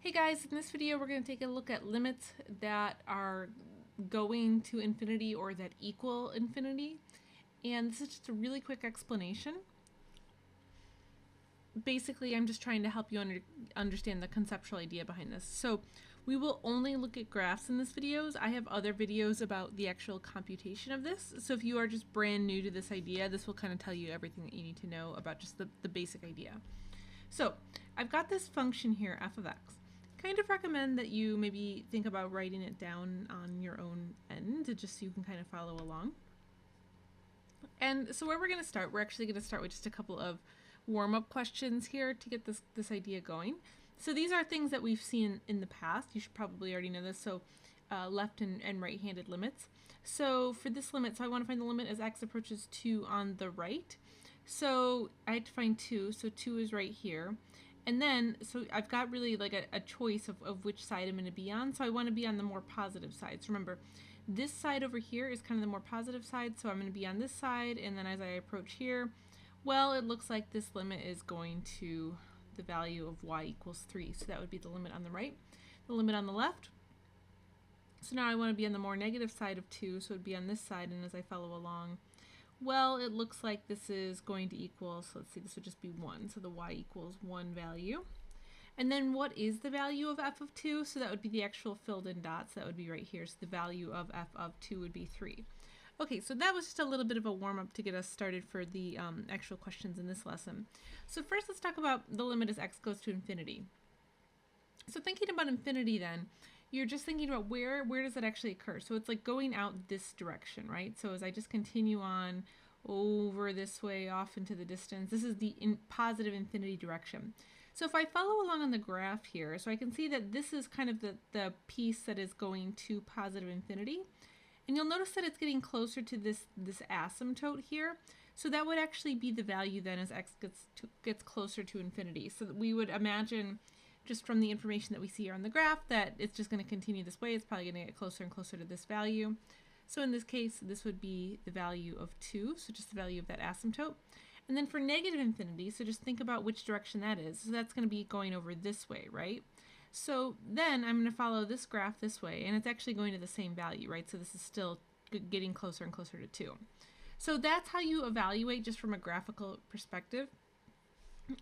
Hey guys, in this video we're going to take a look at limits that are going to infinity or that equal infinity. And this is just a really quick explanation. Basically, I'm just trying to help you understand the conceptual idea behind this. So we will only look at graphs in this video. I have other videos about the actual computation of this. So if you are just brand new to this idea, this will kind of tell you everything that you need to know about just the basic idea. So I've got this function here, f of x. Kind of recommend that you maybe think about writing it down on your own end, just so you can kind of follow along. And so where we're going to start, we're actually going to start with just a couple of warm-up questions here to get this idea going. So these are things that we've seen in the past. You should probably already know this. So left and right-handed limits. So for this limit, so I want to find the limit as x approaches 2 on the right. So I had to find 2, so 2 is right here. And then, so I've got really like a choice of which side I'm going to be on. So I want to be on the more positive side. So remember, this side over here is kind of the more positive side. So I'm going to be on this side. And then as I approach here, well, it looks like this limit is going to the value of y equals 3. So that would be the limit on the right. The limit on the left. So now I want to be on the more negative side of 2. So it would be on this side. And as I follow along, well, it looks like this is going to equal, so let's see, this would just be 1. So the y equals 1 value. And then what is the value of f of 2? So that would be the actual filled in dots. That would be right here. So the value of f of 2 would be 3. Okay, so that was just a little bit of a warm-up to get us started for the actual questions in this lesson. So first let's talk about the limit as x goes to infinity. So thinking about infinity then, you're just thinking about where does that actually occur? So it's like going out this direction, right? So as I just continue on over this way off into the distance, this is the positive infinity direction. So if I follow along on the graph here, so I can see that this is kind of the piece that is going to positive infinity. And you'll notice that it's getting closer to this asymptote here. So that would actually be the value then as x gets closer to infinity. So that we would imagine, just from the information that we see here on the graph, that it's just going to continue this way. It's probably going to get closer and closer to this value. So in this case, this would be the value of 2, so just the value of that asymptote. And then for negative infinity, so just think about which direction that is. So that's going to be going over this way, right? So then I'm going to follow this graph this way, and it's actually going to the same value, right? So this is still getting closer and closer to 2. So that's how you evaluate, just from a graphical perspective,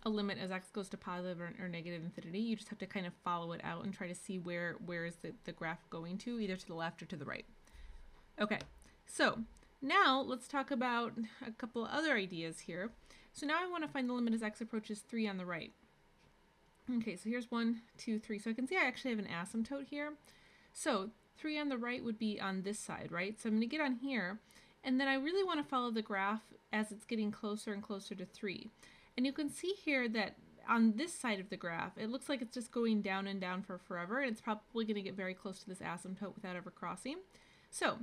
a limit as x goes to positive or negative infinity. You just have to kind of follow it out and try to see where is the graph going to, either to the left or to the right. Okay, so now let's talk about a couple other ideas here. So now I want to find the limit as x approaches 3 on the right. Okay, so here's 1, 2, 3. So I can see I actually have an asymptote here. So 3 on the right would be on this side, right? So I'm going to get on here, and then I really want to follow the graph as it's getting closer and closer to 3. And you can see here that on this side of the graph, it looks like it's just going down and down for forever, and it's probably going to get very close to this asymptote without ever crossing. So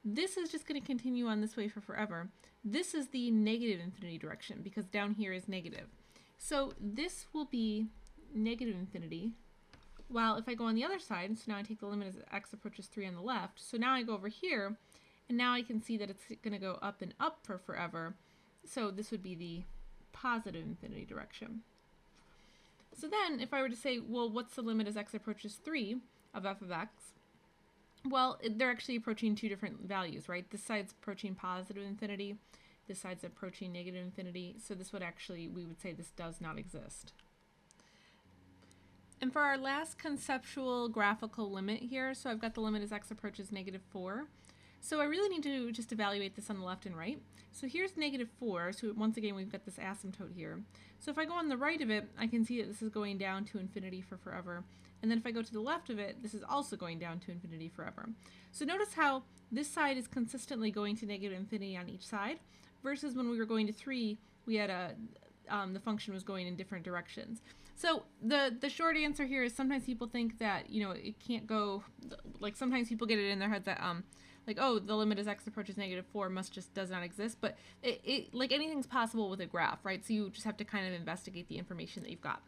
this is just going to continue on this way for forever. This is the negative infinity direction, because down here is negative. So this will be negative infinity, while if I go on the other side, so now I take the limit as x approaches 3 on the left, so now I go over here, and now I can see that it's going to go up and up for forever. So this would be the positive infinity direction. So then if I were to say, well, what's the limit as x approaches 3 of f of x? Well, they're actually approaching two different values, right? This side's approaching positive infinity, this side's approaching negative infinity. So this would actually, we would say this does not exist. And for our last conceptual graphical limit here, so I've got the limit as x approaches -4. So I really need to just evaluate this on the left and right. So here's -4, so once again we've got this asymptote here. So if I go on the right of it, I can see that this is going down to infinity for forever. And then if I go to the left of it, this is also going down to infinity forever. So notice how this side is consistently going to negative infinity on each side, versus when we were going to 3, we had the function was going in different directions. So the short answer here is sometimes people think that, you know, it can't go, like sometimes people get it in their heads that like, oh, the limit as x approaches -4 does not exist. But it like anything's possible with a graph, right? So you just have to kind of investigate the information that you've got.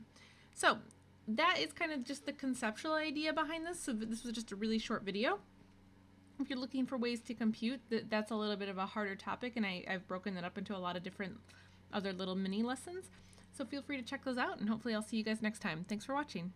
So that is kind of just the conceptual idea behind this. So this was just a really short video. If you're looking for ways to compute, that's a little bit of a harder topic, and I've broken that up into a lot of different other little mini lessons. So feel free to check those out, and hopefully I'll see you guys next time. Thanks for watching.